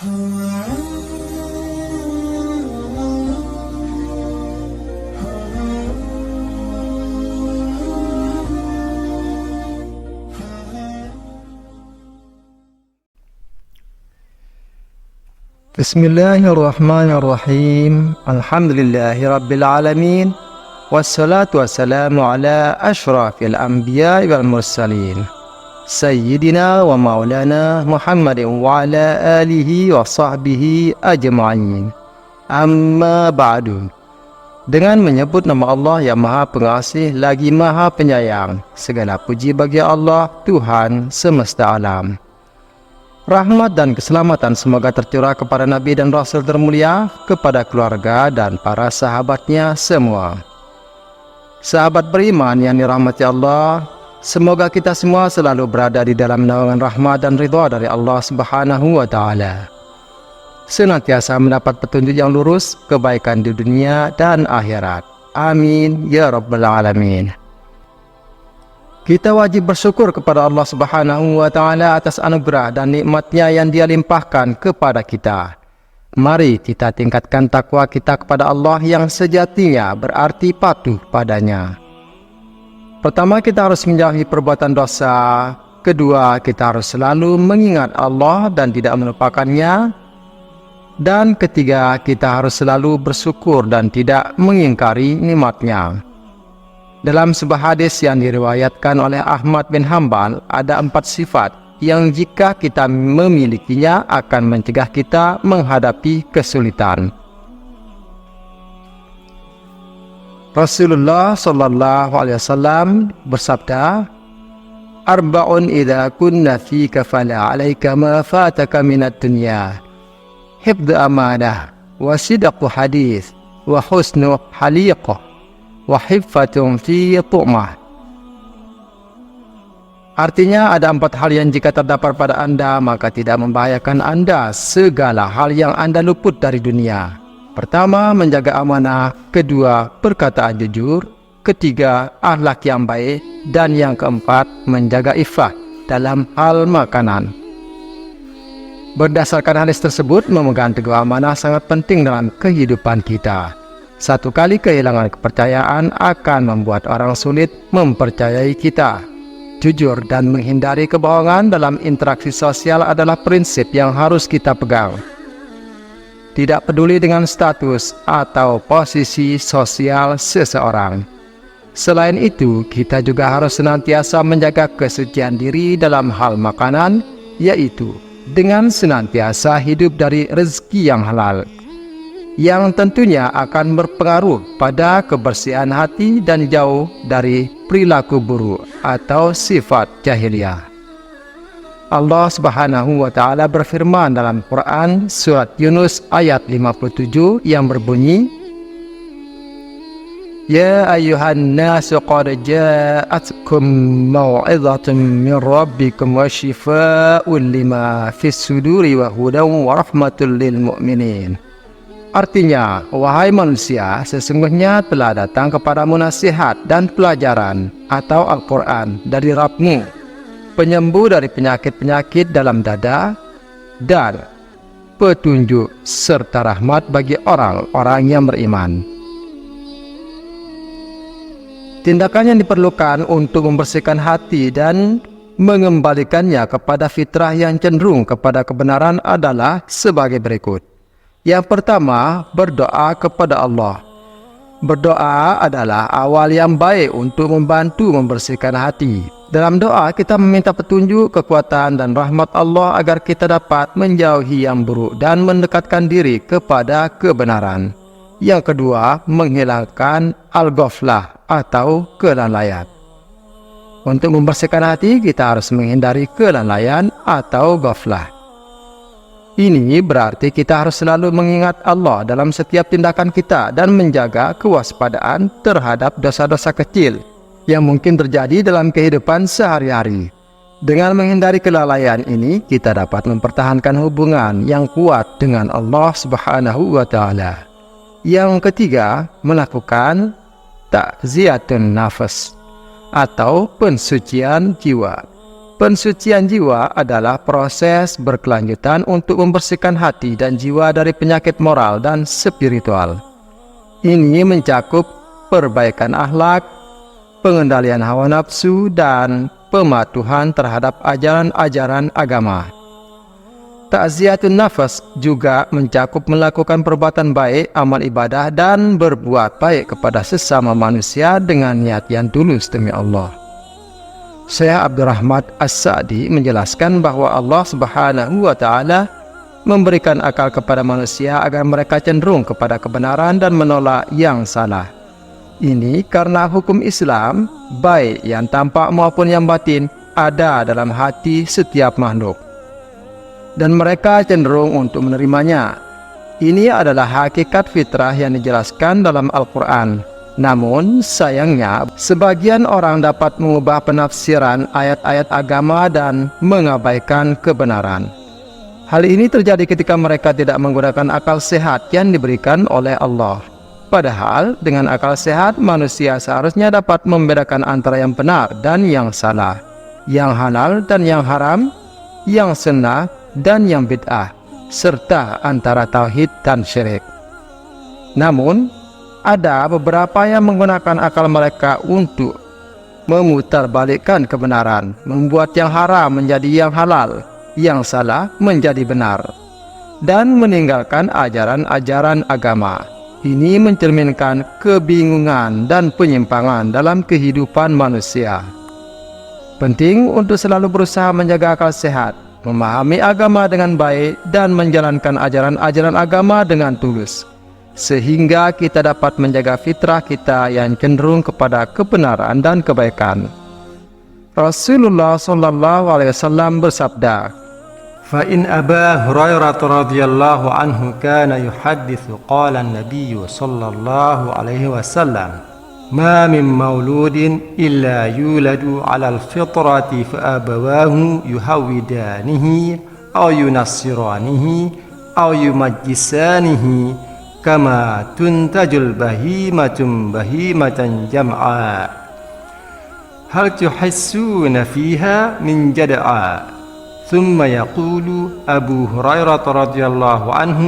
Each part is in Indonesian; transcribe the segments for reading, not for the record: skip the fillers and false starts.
Bismillahirrahmanirrahim. Alhamdulillahirabbil alamin. Wassalatu wassalamu ala asyrafil anbiya'i wal mursalin. Sayyidina wa maulana Muhammadin wa ala alihi wa sahbihi ajma'in. Amma ba'du. Dengan menyebut nama Allah yang Maha Pengasih lagi Maha Penyayang, segala puji bagi Allah, Tuhan semesta alam. Rahmat dan keselamatan semoga tercurah kepada Nabi dan Rasul termulia, kepada keluarga dan para sahabatnya semua. Sahabat beriman yang dirahmati Allah, semoga kita semua selalu berada di dalam naungan rahmat dan ridha dari Allah Subhanahu wa Ta'ala. Senantiasa mendapat petunjuk yang lurus, kebaikan di dunia dan akhirat. Amin ya rabbal alamin. Kita wajib bersyukur kepada Allah Subhanahu wa Ta'ala atas anugerah dan nikmat-Nya yang Dia limpahkan kepada kita. Mari kita tingkatkan takwa kita kepada Allah yang sejatinya berarti patuh padanya. Pertama, kita harus menjauhi perbuatan dosa. Kedua, kita harus selalu mengingat Allah dan tidak melupakannya. Dan ketiga, kita harus selalu bersyukur dan tidak mengingkari nikmat-Nya. Dalam sebuah hadis yang diriwayatkan oleh Ahmad bin Hanbal, ada 4 sifat yang jika kita memilikinya akan mencegah kita menghadapi kesulitan. Rasulullah sallallahu alaihi wasallam bersabda, "Arba'un idza kunna fika fala 'alaika ma fataka minad dunya. Hifdzu amanah, wa sidqu hadits, wa husnu haliqah, wahiffatun fi tu'mah." Artinya ada 4 hal yang jika terdapat pada Anda maka tidak membahayakan Anda segala hal yang Anda luput dari dunia. Pertama, menjaga amanah. Kedua, perkataan jujur. Ketiga, akhlak yang baik. Dan yang keempat, menjaga iffah dalam hal makanan. Berdasarkan hadis tersebut, memegang teguh amanah sangat penting dalam kehidupan kita. Satu kali kehilangan kepercayaan akan membuat orang sulit mempercayai kita. Jujur dan menghindari kebohongan dalam interaksi sosial adalah prinsip yang harus kita pegang. Tidak peduli dengan status atau posisi sosial seseorang. Selain itu, kita juga harus senantiasa menjaga kesucian diri dalam hal makanan, yaitu dengan senantiasa hidup dari rezeki yang halal, yang tentunya akan berpengaruh pada kebersihan hati dan jauh dari perilaku buruk atau sifat jahiliyah. Allah Subhanahu wa Ta'ala berfirman dalam Quran surat Yunus ayat 57 yang berbunyi, "Ya ayyuhan nasu qad ja'atkum mau'izatun min rabbikum wa shifaa'un lima fis suduri wa hudan wa rahmatul lil mu'minin." Artinya, wahai manusia, sesungguhnya telah datang kepadamu nasihat dan pelajaran atau Al-Quran dari Rabbmu, penyembuh dari penyakit-penyakit dalam dada, dan petunjuk serta rahmat bagi orang-orang yang beriman. Tindakan yang diperlukan untuk membersihkan hati dan mengembalikannya kepada fitrah yang cenderung kepada kebenaran adalah sebagai berikut. Yang pertama, berdoa kepada Allah. Berdoa adalah awal yang baik untuk membantu membersihkan hati. Dalam doa, kita meminta petunjuk, kekuatan dan rahmat Allah agar kita dapat menjauhi yang buruk dan mendekatkan diri kepada kebenaran. Yang kedua, menghilangkan al-ghaflah atau kelalaian. Untuk membersihkan hati, kita harus menghindari kelalaian atau ghaflah. Ini berarti kita harus selalu mengingat Allah dalam setiap tindakan kita dan menjaga kewaspadaan terhadap dosa-dosa kecil yang mungkin terjadi dalam kehidupan sehari-hari. Dengan menghindari kelalaian ini, kita dapat mempertahankan hubungan yang kuat dengan Allah Subhanahu wa Ta'ala. Yang ketiga, melakukan ta'ziyatun nafas atau pensucian jiwa. Pensucian jiwa adalah proses berkelanjutan untuk membersihkan hati dan jiwa dari penyakit moral dan spiritual. Ini mencakup perbaikan akhlak, pengendalian hawa nafsu, dan pematuhan terhadap ajaran-ajaran agama. Ta'ziyatun nafas juga mencakup melakukan perbuatan baik, amal ibadah, dan berbuat baik kepada sesama manusia dengan niat yang tulus demi Allah. Syekh Abdurrahman As-Sa'di menjelaskan bahwa Allah Subhanahu wa Ta'ala memberikan akal kepada manusia agar mereka cenderung kepada kebenaran dan menolak yang salah. Ini karena hukum Islam, baik yang tampak maupun yang batin, ada dalam hati setiap makhluk, dan mereka cenderung untuk menerimanya. Ini adalah hakikat fitrah yang dijelaskan dalam Al-Quran. Namun, sayangnya, sebagian orang dapat mengubah penafsiran ayat-ayat agama dan mengabaikan kebenaran. Hal ini terjadi ketika mereka tidak menggunakan akal sehat yang diberikan oleh Allah. Padahal, dengan akal sehat, manusia seharusnya dapat membedakan antara yang benar dan yang salah, yang halal dan yang haram, yang sunnah dan yang bid'ah, serta antara tauhid dan syirik. Namun, ada beberapa yang menggunakan akal mereka untuk memutarbalikkan kebenaran, membuat yang haram menjadi yang halal, yang salah menjadi benar, dan meninggalkan ajaran-ajaran agama. Ini mencerminkan kebingungan dan penyimpangan dalam kehidupan manusia. Penting untuk selalu berusaha menjaga akal sehat, memahami agama dengan baik, dan menjalankan ajaran-ajaran agama dengan tulus, sehingga kita dapat menjaga fitrah kita yang cenderung kepada kebenaran dan kebaikan. Rasulullah SAW bersabda, فإن أبا هريرة رضي الله عنه كان يحدث قال النبي صلى الله عليه وسلم ما من مولود إلا يولد على الفطرة فأبواه يهودانه أو ينصرانه أو يمجسانه كما تنتج البهيمة بهيمة جمعاء هل تحسون فيها من جدعاء ثم يقول أبو هريرة رضي الله عنه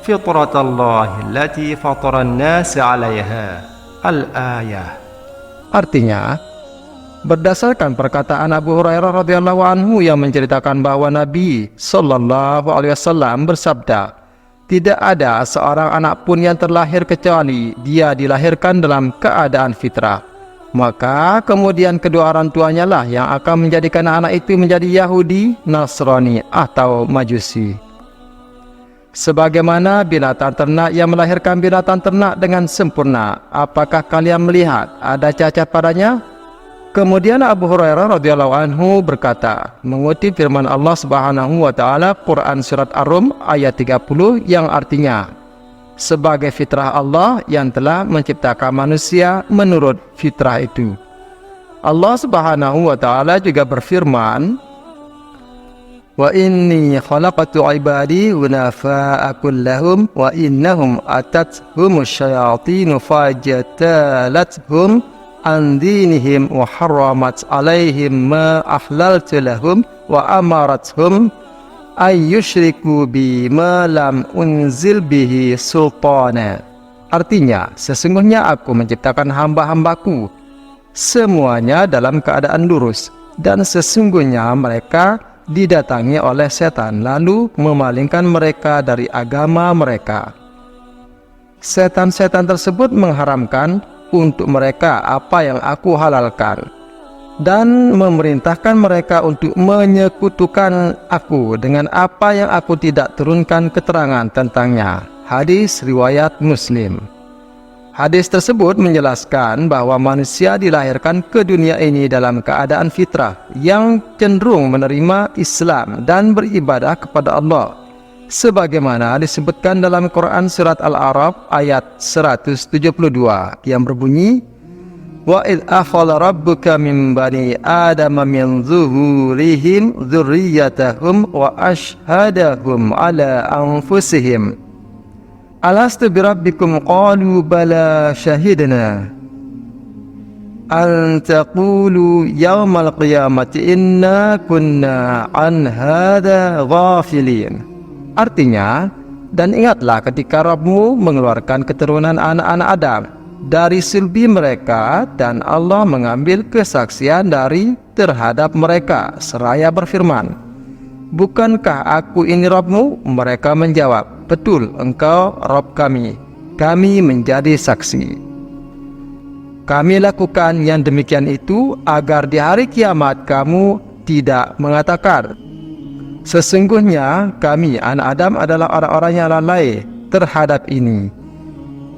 فطرة الله التي فطر الناس عليها الآية. Artinya, berdasarkan perkataan Abu Hurairah radhiyallahu anhu yang menceritakan bahwa Nabi sallallahu alaihi wasallam bersabda, tidak ada seorang anak pun yang terlahir kecuali dia dilahirkan dalam keadaan fitrah. Maka kemudian kedua orang tuanya lah yang akan menjadikan anak itu menjadi Yahudi, Nasrani, atau Majusi. Sebagaimana binatang ternak yang melahirkan binatang ternak dengan sempurna, apakah kalian melihat ada cacat padanya? Kemudian Abu Hurairah radhiyallahu anhu berkata, mengutip firman Allah Subhanahu wa Ta'ala, Quran surat Ar-Rum ayat 30, yang artinya, sebagai fitrah Allah yang telah menciptakan manusia menurut fitrah itu. Allah Subhanahu wa Ta'ala juga berfirman, wa inni khalaqtu ibadi hunafa'a kullahum wa innahum atathumus syayatinu fajtalathum an dinihim wa harramat alaihim ma ahlaltu lahum wa amarathum ayyushriku bi ma lam unzil bihi sultana. Artinya, sesungguhnya aku menciptakan hamba-hambaku semuanya dalam keadaan lurus, dan sesungguhnya mereka didatangi oleh setan lalu memalingkan mereka dari agama mereka. Setan-setan tersebut mengharamkan untuk mereka apa yang aku halalkan dan memerintahkan mereka untuk menyekutukan aku dengan apa yang aku tidak turunkan keterangan tentangnya. Hadis riwayat Muslim. Hadis tersebut menjelaskan bahwa manusia dilahirkan ke dunia ini dalam keadaan fitrah yang cenderung menerima Islam dan beribadah kepada Allah, sebagaimana disebutkan dalam Quran surat Al-A'raf ayat 172 yang berbunyi, wa id akhadha rabbuka min bani adama min zuhurihim dzurriyyatahum wa ashhadahum ala anfusihim alastu birabbikum qalu bala syahidna an taqulu yaumal qiyamati inna kunna an hadza ghafilin. Artinya, dan ingatlah ketika Rabbmu mengeluarkan keturunan anak-anak Adam dari sulbi mereka, dan Allah mengambil kesaksian dari terhadap mereka seraya berfirman, bukankah aku ini Rabbmu? Mereka menjawab, betul, engkau Rabb kami. Kami menjadi saksi. Kami lakukan yang demikian itu agar di hari kiamat kamu tidak mengatakan, sesungguhnya kami anak Adam adalah orang-orang yang lalai terhadap ini,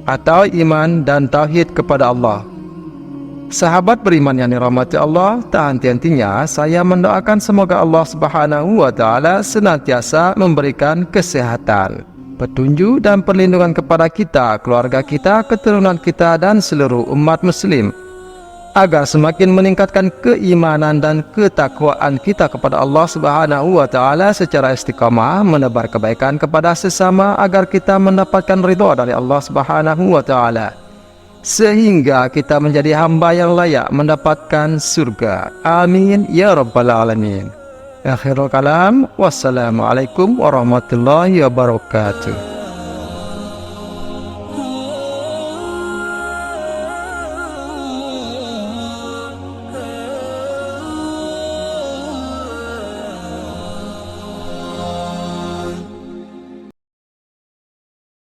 atau iman dan tauhid kepada Allah. Sahabat beriman yang dirahmati Allah, tak henti-hentinya saya mendoakan semoga Allah Subhanahu wa taala senantiasa memberikan kesehatan, petunjuk dan perlindungan kepada kita, keluarga kita, keturunan kita dan seluruh umat muslim, agar semakin meningkatkan keimanan dan ketakwaan kita kepada Allah Subhanahu wa taala secara istiqamah, menebar kebaikan kepada sesama agar kita mendapatkan ridha dari Allah Subhanahu wa taala, sehingga kita menjadi hamba yang layak mendapatkan surga. Amin ya rabbal alamin. Akhirul kalam, wassalamualaikum warahmatullahi wabarakatuh.